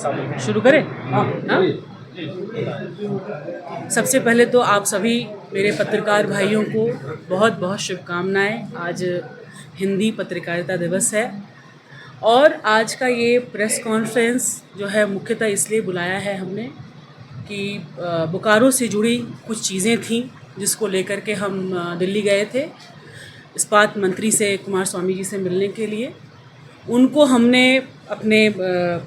शुरू करें? हाँ। सबसे पहले तो आप सभी मेरे पत्रकार भाइयों को बहुत बहुत शुभकामनाएं। आज हिंदी पत्रकारिता दिवस है और आज का ये प्रेस कॉन्फ्रेंस जो है मुख्यतः इसलिए बुलाया है हमने कि बोकारो से जुड़ी कुछ चीज़ें थीं जिसको लेकर के हम दिल्ली गए थे इस्पात मंत्री से कुमार स्वामी जी से मिलने के लिए। उनको हमने अपने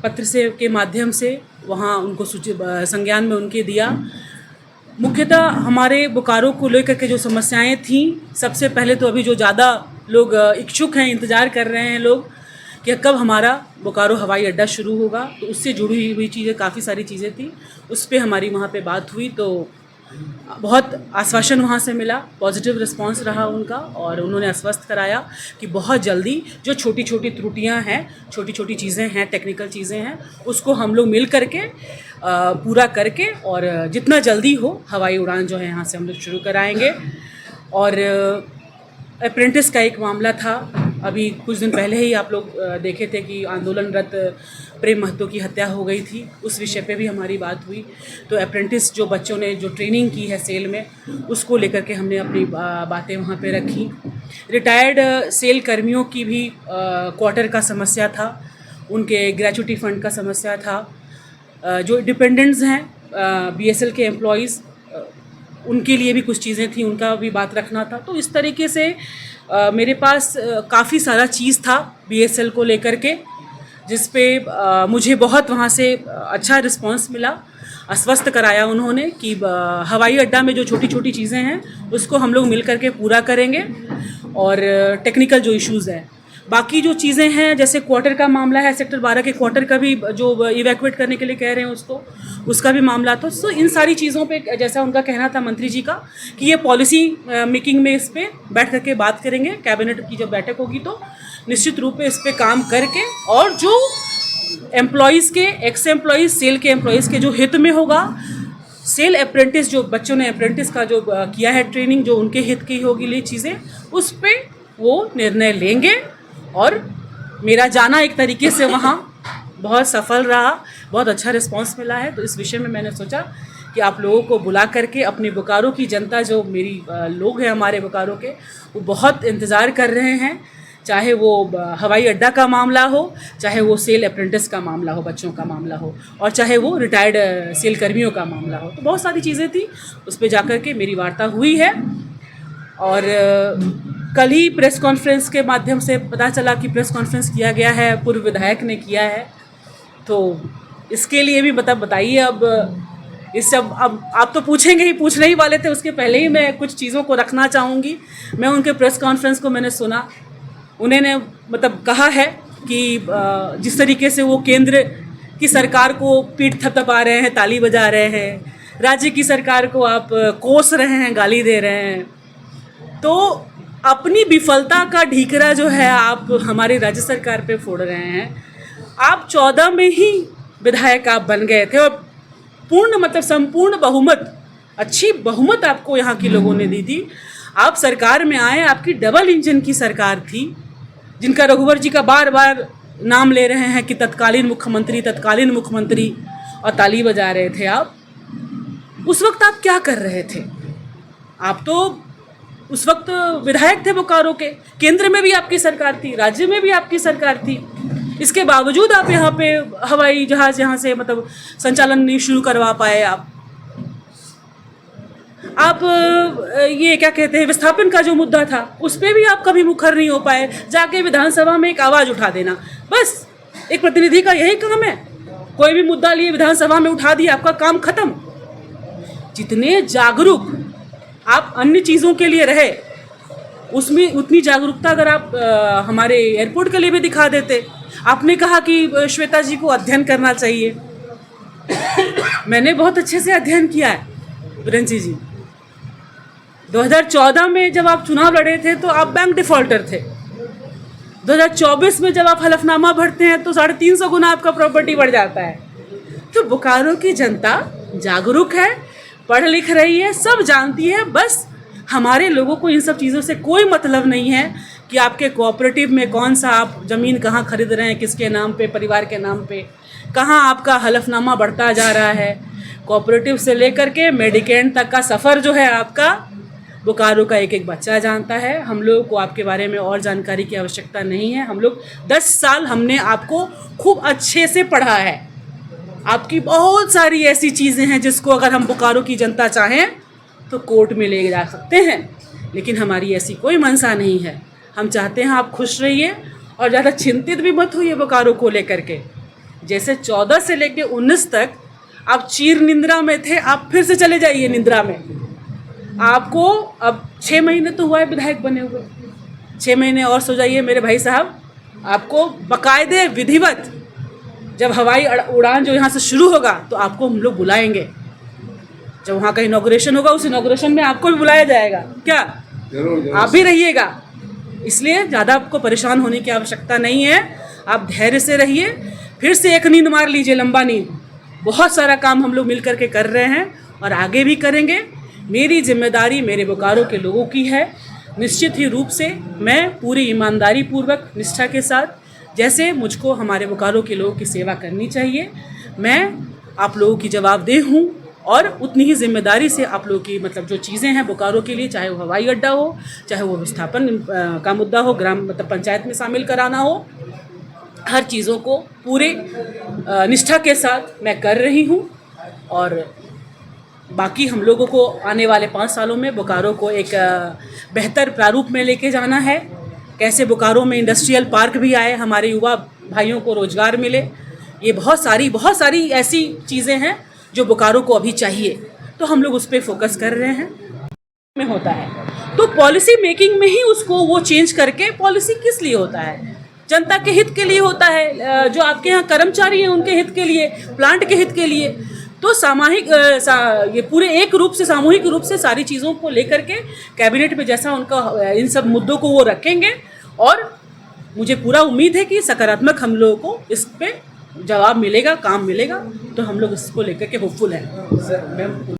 पत्र से के माध्यम से वहाँ उनको संज्ञान में उनके दिया। मुख्यतः हमारे बोकारो को लेकर के जो समस्याएं थीं, सबसे पहले तो अभी जो ज़्यादा लोग इच्छुक हैं, इंतज़ार कर रहे हैं लोग कि कब हमारा बोकारो हवाई अड्डा शुरू होगा, तो उससे जुड़ी हुई चीज़ें काफ़ी सारी चीज़ें थी, उस पर हमारी वहाँ पे बात हुई। तो बहुत आश्वासन वहाँ से मिला, पॉजिटिव रिस्पांस रहा उनका और उन्होंने आश्वस्त कराया कि बहुत जल्दी जो छोटी छोटी त्रुटियां हैं, छोटी छोटी चीज़ें हैं, टेक्निकल चीज़ें हैं, उसको हम लोग मिल करके पूरा करके और जितना जल्दी हो हवाई उड़ान जो है यहाँ से हम लोग शुरू कराएंगे। और अप्रेंटिस का एक मामला था, अभी कुछ दिन पहले ही आप लोग देखे थे कि आंदोलनरत प्रेम महतो की हत्या हो गई थी, उस विषय पे भी हमारी बात हुई। तो अप्रेंटिस जो बच्चों ने जो ट्रेनिंग की है सेल में, उसको लेकर के हमने अपनी बातें वहाँ पे रखी। रिटायर्ड सेल कर्मियों की भी क्वार्टर का समस्या था, उनके ग्रेचुटी फंड का समस्या था। जो डिपेंडेंट्स हैं BSL के एम्प्लॉयज़, उनके लिए भी कुछ चीज़ें थी, उनका भी बात रखना था। तो इस तरीके से मेरे पास काफ़ी सारा चीज़ था BSL को लेकर के, जिस पे मुझे बहुत वहाँ से अच्छा रिस्पांस मिला। आश्वस्त कराया उन्होंने कि हवाई अड्डा में जो छोटी छोटी चीज़ें हैं उसको हम लोग मिल करके पूरा करेंगे और टेक्निकल जो इश्यूज़ हैं, बाकी जो चीज़ें हैं जैसे क्वार्टर का मामला है, सेक्टर 12 के क्वार्टर का भी जो इवैक्यूएट करने के लिए कह रहे हैं उसका भी मामला था। सो इन सारी चीज़ों पे जैसा उनका कहना था मंत्री जी का कि ये पॉलिसी मेकिंग में इस पर बैठ करके बात करेंगे, कैबिनेट की जब बैठक होगी तो निश्चित रूप से इस पर काम करके, और जो एम्प्लॉयज़ के एक्स एम्प्लॉयज़ सेल के एम्प्लॉयज़ के जो हित में होगा, सेल अप्रेंटिस जो बच्चों ने अप्रेंटिस का जो किया है ट्रेनिंग, जो उनके हित की होगी ये चीज़ें, उस पर वो निर्णय लेंगे। और मेरा जाना एक तरीके से वहाँ बहुत सफल रहा, बहुत अच्छा रिस्पांस मिला है। तो इस विषय में मैंने सोचा कि आप लोगों को बुला करके अपने बोकारो की जनता, जो मेरी लोग हैं हमारे बोकारो के, वो बहुत इंतज़ार कर रहे हैं, चाहे वो हवाई अड्डा का मामला हो, चाहे वो सेल अप्रेंटिस का मामला हो, बच्चों का मामला हो, और चाहे वो रिटायर्ड सेल कर्मियों का मामला हो। तो बहुत सारी चीज़ें थी, उस पर जाकर के मेरी वार्ता हुई है। और कल ही प्रेस कॉन्फ्रेंस के माध्यम से पता चला कि प्रेस कॉन्फ्रेंस किया गया है, पूर्व विधायक ने किया है। तो इसके लिए भी बताइए अब इस सब, अब आप तो पूछेंगे ही, पूछने ही वाले थे, उसके पहले ही मैं कुछ चीज़ों को रखना चाहूँगी। मैं उनके प्रेस कॉन्फ्रेंस को मैंने सुना, उन्होंने कहा है कि जिस तरीके से वो केंद्र की सरकार को पीठ थपथपा रहे हैं, ताली बजा रहे हैं, राज्य की सरकार को आप कोस रहे हैं, गाली दे रहे हैं, तो अपनी विफलता का ढीकरा जो है आप हमारी राज्य सरकार पे फोड़ रहे हैं। आप 14 में ही विधायक आप बन गए थे और पूर्ण संपूर्ण बहुमत, अच्छी बहुमत आपको यहाँ के लोगों ने दी थी। आप सरकार में आए, आपकी डबल इंजन की सरकार थी, जिनका रघुवर जी का बार बार नाम ले रहे हैं कि तत्कालीन मुख्यमंत्री, और ताली बजा रहे थे आप। उस वक्त आप क्या कर रहे थे? आप तो उस वक्त विधायक थे बोकारो के, केंद्र में भी आपकी सरकार थी, राज्य में भी आपकी सरकार थी, इसके बावजूद आप यहाँ पे हवाई जहाज़ यहाँ से संचालन नहीं शुरू करवा पाए। आप ये क्या कहते हैं, विस्थापन का जो मुद्दा था उस पर भी आप कभी मुखर नहीं हो पाए। जाके विधानसभा में एक आवाज़ उठा देना, बस एक प्रतिनिधि का यही काम है, कोई भी मुद्दा लिए विधानसभा में उठा दिया, आपका काम खत्म। जितने जागरूक आप अन्य चीज़ों के लिए रहे, उसमें उतनी जागरूकता अगर आप हमारे एयरपोर्ट के लिए भी दिखा देते। आपने कहा कि श्वेता जी को अध्ययन करना चाहिए, मैंने बहुत अच्छे से अध्ययन किया है ब्रंची जी। 2014 में जब आप चुनाव लड़े थे तो आप बैंक डिफॉल्टर थे। 2024 में जब आप हलफनामा भरते हैं तो 350 गुना आपका प्रॉपर्टी बढ़ जाता है। तो बोकारो की जनता जागरूक है, पढ़ लिख रही है, सब जानती है। बस हमारे लोगों को इन सब चीज़ों से कोई मतलब नहीं है कि आपके कोऑपरेटिव में कौन सा आप ज़मीन कहाँ खरीद रहे हैं, किसके नाम पे, परिवार के नाम पे, कहाँ आपका हलफनामा बढ़ता जा रहा है। कोऑपरेटिव से लेकर के मेडिकेंट तक का सफ़र जो है आपका, बोकारो का एक एक बच्चा जानता है। हम लोगों को आपके बारे में और जानकारी की आवश्यकता नहीं है। हम लोग 10 साल हमने आपको खूब अच्छे से पढ़ा है। आपकी बहुत सारी ऐसी चीज़ें हैं जिसको अगर हम बोकारो की जनता चाहें तो कोर्ट में ले जा सकते हैं, लेकिन हमारी ऐसी कोई मंशा नहीं है। हम चाहते हैं आप खुश रहिए और ज़्यादा चिंतित भी मत होइए बोकारो को लेकर के। जैसे 14 से लेकर 19 तक आप चीर निंद्रा में थे, आप फिर से चले जाइए निंद्रा में। आपको अब 6 महीने तो हुआ है विधायक बने हुए, 6 महीने और सो जाइए मेरे भाई साहब। आपको बाकायदे विधिवत जब हवाई उड़ान जो यहाँ से शुरू होगा तो आपको हम लोग बुलाएंगे। जब वहाँ का इनॉग्रेशन होगा उस इनॉग्रेशन में आपको भी बुलाया जाएगा। क्या जरूर। आप भी रहिएगा, इसलिए ज़्यादा आपको परेशान होने की आवश्यकता नहीं है। आप धैर्य से रहिए, फिर से एक नींद मार लीजिए, लंबा नींद। बहुत सारा काम हम लोग मिल करके कर रहे हैं और आगे भी करेंगे। मेरी जिम्मेदारी मेरे बोकारो के लोगों की है। निश्चित ही रूप से मैं पूरी ईमानदारी पूर्वक निष्ठा के साथ, जैसे मुझको हमारे बोकारो के लोगों की सेवा करनी चाहिए, मैं आप लोगों की जवाबदेह हूँ और उतनी ही जिम्मेदारी से आप लोगों की मतलब जो चीज़ें हैं बोकारो के लिए, चाहे वो हवाई अड्डा हो, चाहे वो विस्थापन का मुद्दा हो, ग्राम मतलब पंचायत में शामिल कराना हो, हर चीज़ों को पूरे निष्ठा के साथ मैं कर रही हूँ। और बाकी हम लोगों को आने वाले 5 सालों में बोकारो को एक बेहतर प्रारूप में लेके जाना है। कैसे बोकारो में इंडस्ट्रियल पार्क भी आए, हमारे युवा भाइयों को रोज़गार मिले। ये बहुत सारी ऐसी चीज़ें हैं जो बोकारो को अभी चाहिए, तो हम लोग उस पर फोकस कर रहे हैं। में होता है तो पॉलिसी मेकिंग में ही उसको वो चेंज करके, पॉलिसी किस लिए होता है? जनता के हित के लिए होता है। जो आपके यहाँ कर्मचारी हैं उनके हित के लिए, प्लांट के हित के लिए। तो सामूहिक ये पूरे एक रूप से सामूहिक रूप से सारी चीज़ों को लेकर के कैबिनेट में जैसा उनका इन सब मुद्दों को वो रखेंगे और मुझे पूरा उम्मीद है कि सकारात्मक हम लोगों को इस पे जवाब मिलेगा, काम मिलेगा। तो हम लोग इसको लेकर के होपफुल हैं।